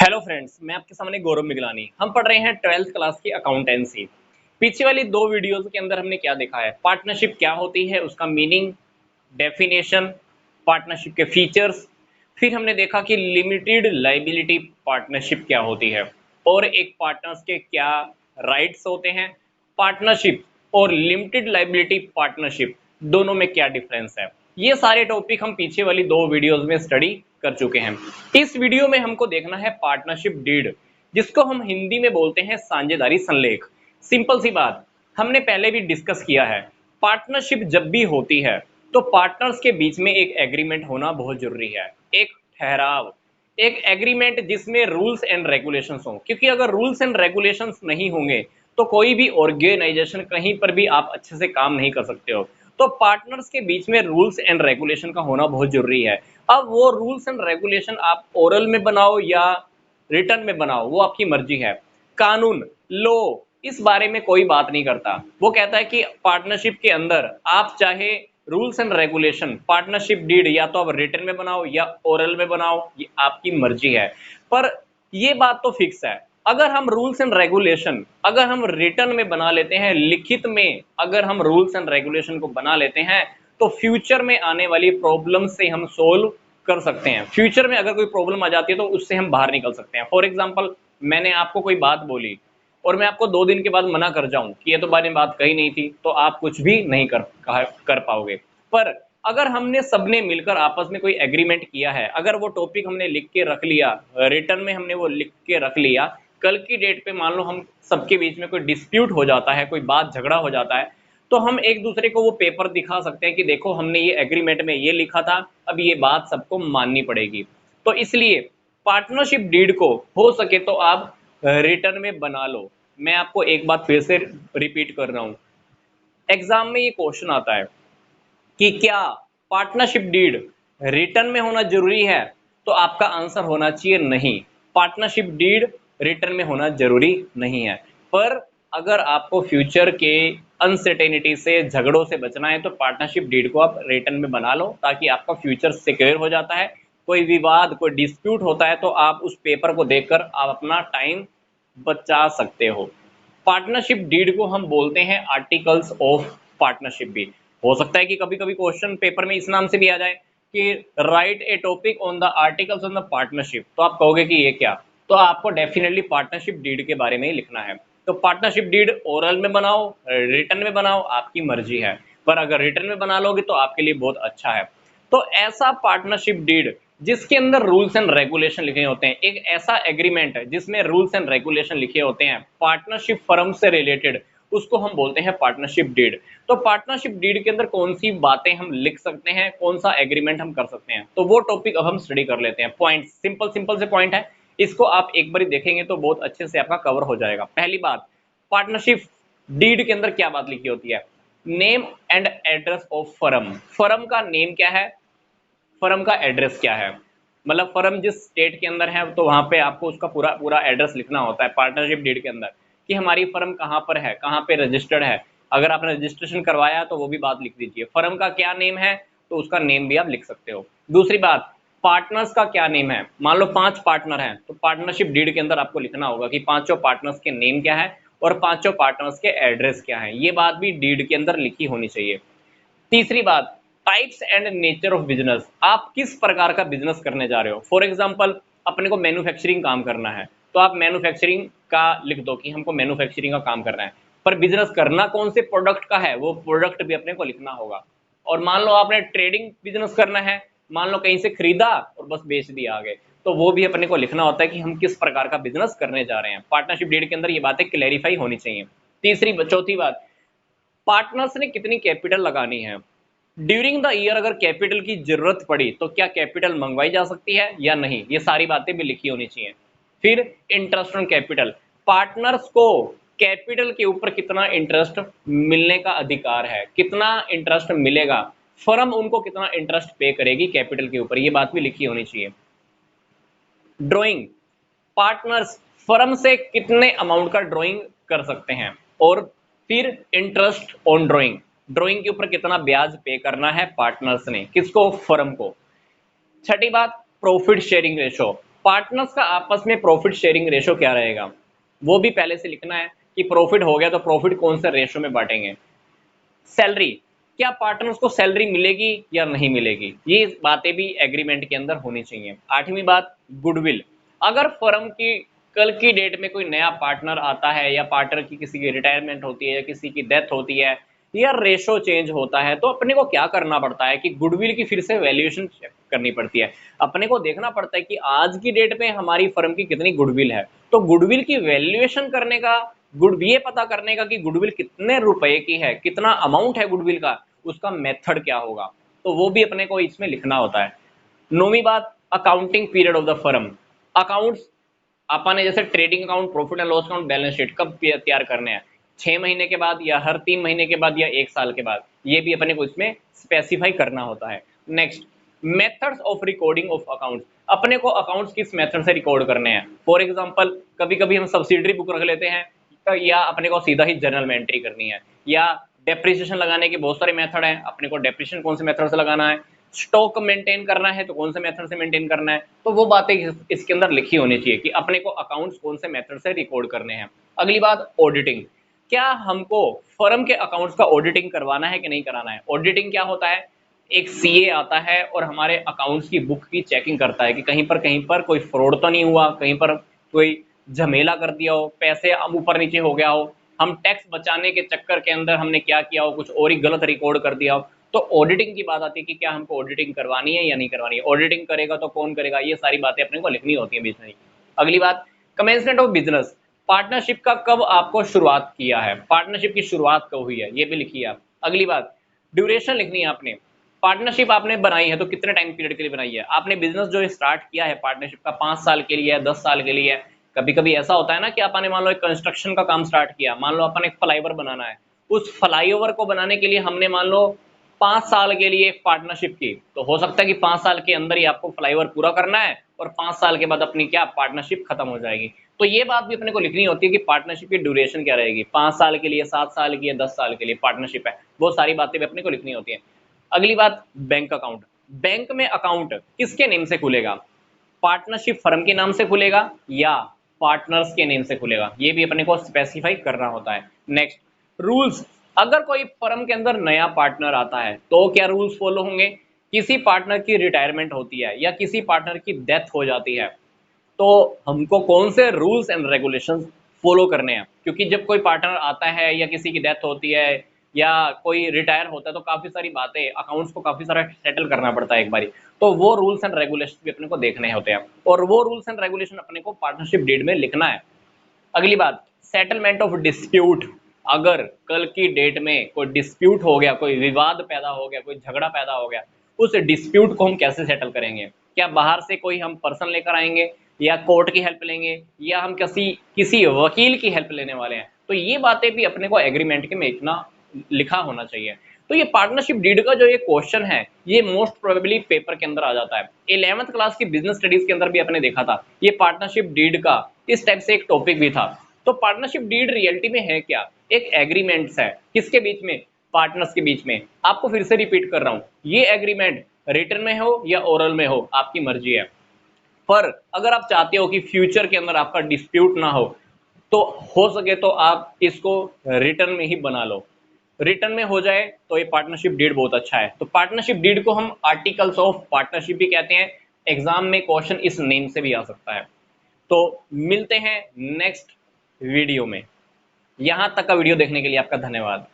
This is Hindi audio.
हेलो फ्रेंड्स, मैं आपके सामने गौरव मिगलानी। हम पढ़ रहे हैं 12th क्लास की अकाउंटेंसी। पीछे वाली दो वीडियोस के अंदर हमने क्या देखा है, पार्टनरशिप क्या होती है, उसका मीनिंग, डेफिनेशन, पार्टनरशिप के फीचर्स। फिर हमने देखा कि लिमिटेड लायबिलिटी पार्टनरशिप क्या होती है और एक पार्टनर्स के क्या राइट्स होते हैं। पार्टनरशिप और लिमिटेड लायबिलिटी पार्टनरशिप दोनों में क्या डिफरेंस है, ये सारे टॉपिक हम पीछे वाली दो वीडियोस में स्टडी कर चुके हैं। इस वीडियो में हमको देखना है पार्टनरशिप डीड, जिसको हम हिंदी में बोलते हैं साझेदारी संलेख। सिंपल सी बात, हमने पहले भी डिस्कस किया है, पार्टनरशिप जब भी होती है तो पार्टनर्स के बीच में एक एग्रीमेंट होना बहुत जरूरी है, एक ठहराव, एक एग्रीमेंट जिसमें रूल्स एंड रेगुलेशंस हों। क्योंकि अगर रूल्स एंड रेगुलेशंस नहीं होंगे तो कोई भी ऑर्गेनाइजेशन कहीं पर भी आप अच्छे से काम नहीं कर सकते हो। तो पार्टनर्स के बीच में रूल्स एंड रेगुलेशन का होना बहुत जरूरी है। अब वो रूल्स एंड रेगुलेशन आप ओरल में बनाओ या रिटर्न में बनाओ, वो आपकी मर्जी है। कानून, लो, इस बारे में कोई बात नहीं करता। वो कहता है कि पार्टनरशिप के अंदर आप चाहे rules and regulation, partnership deed या तो आप रिटर्न में बनाओ या ओरल में बनाओ, ये आपकी मर्जी है। पर ये बात तो फिक्स है, अगर हम रूल्स एंड रेगुलेशन अगर हम रिटर्न में बना लेते हैं, लिखित में अगर हम रूल्स एंड रेगुलेशन को बना लेते हैं, तो फ्यूचर में आने वाली प्रॉब्लम से हम सोल्व कर सकते हैं। फ्यूचर में अगर कोई प्रॉब्लम आ जाती है तो उससे हम बाहर निकल सकते हैं। फॉर एग्जाम्पल, मैंने आपको कोई बात बोली और मैं आपको 2 दिन के बाद मना कर जाऊं कि ये तो मैंने बात कही नहीं थी, तो आप कुछ भी नहीं कर पाओगे। पर अगर हमने सबने मिलकर आपस में कोई एग्रीमेंट किया है, अगर वो टॉपिक हमने लिख के रख लिया, रिटर्न में हमने वो लिख के रख लिया, कल की डेट पे मान लो हम सबके बीच में कोई डिस्प्यूट हो जाता है, कोई बात झगड़ा हो जाता है, तो हम एक दूसरे को वो पेपर दिखा सकते हैं कि देखो हमने ये एग्रीमेंट में ये लिखा था, अब ये बात सबको माननी पड़ेगी। तो इसलिए पार्टनरशिप डीड को हो सके तो आप रिटर्न में बना लो। मैं आपको एक बात फिर से रिपीट कर रहा हूं, एग्जाम में ये क्वेश्चन आता है कि क्या पार्टनरशिप डीड रिटर्न में होना जरूरी है, तो आपका आंसर होना चाहिए नहीं, पार्टनरशिप डीड रिटर्न में होना जरूरी नहीं है। पर अगर आपको फ्यूचर के अनसर्टेनिटी से, झगड़ों से बचना है, तो पार्टनरशिप डीड को आप रिटर्न में बना लो, ताकि आपका फ्यूचर सिक्योर हो जाता है। कोई विवाद, कोई डिस्प्यूट होता है तो आप उस पेपर को देखकर आप अपना टाइम बचा सकते हो। पार्टनरशिप डीड को हम बोलते हैं आर्टिकल्स ऑफ पार्टनरशिप भी। हो सकता है कि कभी कभी क्वेश्चन पेपर में इस नाम से भी आ जाए कि right A topic on the articles on the partnership, तो आप कहोगे कि ये क्या, तो आपको डेफिनेटली पार्टनरशिप डीड के बारे में ही लिखना है। तो पार्टनरशिप डीड ओरल में बनाओ, रिटर्न में बनाओ, आपकी मर्जी है। पर अगर रिटर्न में बना लोगे तो आपके लिए बहुत अच्छा है। तो ऐसा पार्टनरशिप डीड जिसके अंदर रूल्स एंड रेगुलेशन लिखे होते हैं, एक ऐसा एग्रीमेंट है जिसमें रूल्स एंड रेगुलेशन लिखे होते हैं पार्टनरशिप फर्म से रिलेटेड, उसको हम बोलते हैं पार्टनरशिप डीड। तो पार्टनरशिप डीड के अंदर कौन सी बातें हम लिख सकते हैं, कौन सा एग्रीमेंट हम कर सकते हैं, तो वो टॉपिक अब हम स्टडी कर लेते हैं। पॉइंट सिंपल सिंपल से पॉइंट है, इसको आप एक बार देखेंगे तो बहुत अच्छे से आपका कवर हो जाएगा। पहली बात, पार्टनरशिप डीड के अंदर क्या बात लिखी होती है, name and address of firm. Firm का नेम क्या है, फर्म का एड्रेस क्या है, मतलब फर्म जिस स्टेट के अंदर है तो वहां पे आपको उसका पूरा पूरा एड्रेस लिखना होता है पार्टनरशिप डीड के अंदर, कि हमारी फर्म कहाँ पर है, कहाँ पे रजिस्टर्ड है। अगर आपने रजिस्ट्रेशन करवाया तो वो भी बात लिख दीजिए। फर्म का क्या नेम है तो उसका नेम भी आप लिख सकते हो। दूसरी बात, पार्टनर्स का क्या नेम है, मान लो 5 पार्टनर हैं, तो पार्टनरशिप डीड के अंदर आपको लिखना होगा कि पांचों पार्टनर्स के नेम क्या है और पांचों पार्टनर्स के एड्रेस क्या है, ये बात भी डीड के अंदर लिखी होनी चाहिए। तीसरी बात, types and nature of business, आप किस प्रकार का बिजनेस करने जा रहे हो। फॉर एग्जांपल, अपने को मैन्युफैक्चरिंग काम करना है, तो आप मैन्युफैक्चरिंग का लिख दो कि हमको मैन्युफैक्चरिंग का काम करना है। पर बिजनेस करना कौन से प्रोडक्ट का है, वो प्रोडक्ट भी अपने को लिखना होगा। और मान लो आपने ट्रेडिंग बिजनेस करना है, मान लो कहीं से खरीदा और बस बेच दिया आगे, तो वो भी अपने को लिखना होता है कि हम किस प्रकार का बिजनेस करने जा रहे हैं। पार्टनरशिप डीड के अंदर ये बातें क्लैरिफाई होनी चाहिए। चौथी बात, पार्टनर्स ने कितनी कैपिटल लगानी है। ड्यूरिंग द ईयर अगर कैपिटल की जरूरत पड़ी तो क्या कैपिटल मंगवाई जा सकती है या नहीं, ये सारी बातें भी लिखी होनी चाहिए। फिर इंटरेस्ट ऑन कैपिटल, पार्टनर्स को कैपिटल के ऊपर कितना इंटरेस्ट मिलने का अधिकार है, कितना इंटरेस्ट मिलेगा, फर्म उनको कितना इंटरेस्ट पे करेगी कैपिटल के ऊपर, ये बात भी लिखी होनी चाहिए। ड्राइंग, पार्टनर्स फर्म से कितने अमाउंट का ड्राइंग कर सकते हैं। और फिर इंटरेस्ट ऑन ड्राइंग, ड्राइंग के ऊपर कितना ब्याज पे करना है पार्टनर्स ने, किसको, फर्म को। छठी बात, प्रॉफिट शेयरिंग रेशो, पार्टनर्स का आपस में प्रॉफिट शेयरिंग रेशो क्या रहेगा, वो भी पहले से लिखना है कि प्रॉफिट हो गया तो प्रॉफिट कौन से रेशो में बांटेंगे। सैलरी, क्या पार्टनर्स को सैलरी मिलेगी या नहीं मिलेगी, ये बातें भी एग्रीमेंट के अंदर होनी चाहिए। आठवीं बात, गुडविल। अगर फर्म की कल की डेट में कोई नया पार्टनर आता है या पार्टनर की किसी की रिटायरमेंट होती है या किसी की डेथ होती है या रेशो चेंज होता है, तो अपने को क्या करना पड़ता है कि गुडविल की फिर से वैल्यूएशन चेक करनी पड़ती है। अपने को देखना पड़ता है कि आज की डेट में हमारी फर्म की कितनी गुडविल है, तो गुडविल की वैल्यूएशन करने का, ये पता करने का कि गुडविल कितने रुपए की है, कितना अमाउंट है गुडविल का, उसका मेथड क्या होगा, तो वो भी अपने को इसमें लिखना होता है। नौवीं बात, accounting period of the firm. Accounts अपन ने जैसे trading account, profit and loss account, balance sheet कब तैयार करने हैं, 6 महीने के बाद या हर 3 महीने के बाद या 1 साल के बाद, ये भी अपने को इसमें स्पेसिफाई करना होता है। Next, methods of recording of accounts. अपने को अकाउंट्स किस मेथड से रिकॉर्ड करने हैं। फॉर एग्जांपल, कभी कभी हम सब्सिडरी बुक रख लेते हैं, या अपने को सीधा ही जर्नल में एंट्री करनी है, या डेप्रिसिएशन लगाने के बहुत सारे मेथड हैं, अपने को डेप्रिसिएशन कौन से मेथड से लगाना है, स्टॉक मेंटेन करना है तो कौन से मेथड से मेंटेन करना है, तो वो बातें इसके अंदर लिखी होनी चाहिए कि अपने को अकाउंट्स कौन से मेथड से रिकॉर्ड करने हैं। अगली बात, ऑडिटिंग। क्या हमको फर्म के अकाउंट्स का ऑडिटिंग करवाना है कि नहीं कराना है। ऑडिटिंग क्या होता है, एक सीए आता है और हमारे अकाउंट्स की बुक की चेकिंग करता है कि कहीं पर कोई फ्रॉड तो नहीं हुआ, कहीं पर कोई झमेला कर दिया हो, पैसे ऊपर नीचे हो गया हो, हम टैक्स बचाने के चक्कर के अंदर हमने क्या किया हो, कुछ और ही गलत रिकॉर्ड कर दिया हो। तो ऑडिटिंग की बात आती है कि क्या हमको ऑडिटिंग करवानी है या नहीं करवानी है, ऑडिटिंग करेगा तो कौन करेगा, ये सारी बातें अपने को लिखनी होती है बीच में। अगली बात, कमेंसमेंट ऑफ बिजनेस। पार्टनरशिप का कब आपको शुरुआत किया है, पार्टनरशिप की शुरुआत कब हुई है, ये भी लिखिए आप। अगली बात, ड्यूरेशन लिखनी है आपने। पार्टनरशिप आपने बनाई है तो कितने टाइम पीरियड के लिए बनाई है। आपने बिजनेस जो स्टार्ट किया है पार्टनरशिप का 5 साल के लिए है, 10 साल के लिए है। कभी कभी ऐसा होता है ना कि आपने मान लो एक कंस्ट्रक्शन का काम स्टार्ट किया, मान लो अपन एक फ्लाईओवर बनाना है, उस फ्लाईओवर को बनाने के लिए हमने मान लो 5 साल के लिए एक पार्टनरशिप की, तो हो सकता है कि 5 साल के अंदर ही आपको फ्लाईओवर पूरा करना है और 5 साल के बाद अपनी क्या पार्टनरशिप खत्म हो जाएगी। तो ये बात भी अपने को लिखनी होती है कि पार्टनरशिप की ड्यूरेशन क्या रहेगी, 5 साल के लिए, 7 साल की, या 10 साल के लिए पार्टनरशिप है, वो सारी बातें भी अपने को लिखनी होती है। अगली बात, बैंक अकाउंट। बैंक में अकाउंट किसके नेम से खुलेगा, पार्टनरशिप फर्म के नाम से खुलेगा या पार्टनर्स के नेम से खुलेगा, ये भी अपने को स्पेसिफाई करना होता है। Next, rules. अगर कोई फर्म के अंदर नया पार्टनर आता है तो क्या रूल्स फॉलो होंगे। किसी पार्टनर की रिटायरमेंट होती है या किसी पार्टनर की डेथ हो जाती है, तो हमको कौन से रूल्स एंड रेगुलेशंस फॉलो करने हैं, क्योंकि जब कोई पार्टनर आता है या किसी की डेथ होती है या कोई रिटायर होता है तो काफ़ी सारी बातें, अकाउंट्स को काफ़ी सारा सेटल करना पड़ता है एक बारी, तो वो रूल्स एंड रेगुलेशन भी अपने को देखने होते हैं और वो रूल्स एंड रेगुलेशन अपने को पार्टनरशिप डीड में लिखना है। अगली बात, सेटलमेंट ऑफ डिस्प्यूट। अगर कल की डेट में कोई डिस्प्यूट हो गया, कोई विवाद पैदा हो गया, कोई झगड़ा पैदा हो गया, उस डिस्प्यूट को हम कैसे सेटल करेंगे। क्या बाहर से कोई हम पर्सन लेकर आएंगे या कोर्ट की हेल्प लेंगे या हम किसी किसी वकील की हेल्प लेने वाले हैं, तो ये बातें भी अपने को एग्रीमेंट के में इतना लिखा होना चाहिए। तो ये पार्टनरशिप डीड का जो ये क्वेश्चन है, ये मोस्ट प्रोबेबली पेपर के अंदर आ जाता है। 11th क्लास की बिजनेस स्टडीज के अंदर भी आपने देखा था, ये पार्टनरशिप डीड का इस टाइप से एक टॉपिक भी था। तो पार्टनरशिप डीड रियलिटी में है क्या, एक एग्रीमेंट्स है, किसके बीच में, पार्टनर्स के बीच में। आपको फिर से रिपीट कर रहा हूं, ये एग्रीमेंट रिटर्न में हो या ओरल में हो, आपकी मर्जी है। पर अगर आप चाहते हो कि फ्यूचर के अंदर आपका डिस्प्यूट ना हो, तो हो सके तो आप इसको रिटर्न में ही बना लो। रिटर्न में हो जाए तो ये पार्टनरशिप डीड बहुत अच्छा है। तो पार्टनरशिप डीड को हम आर्टिकल्स ऑफ पार्टनरशिप भी कहते हैं। एग्जाम में क्वेश्चन इस नेम से भी आ सकता है। तो मिलते हैं नेक्स्ट वीडियो में। यहां तक का वीडियो देखने के लिए आपका धन्यवाद।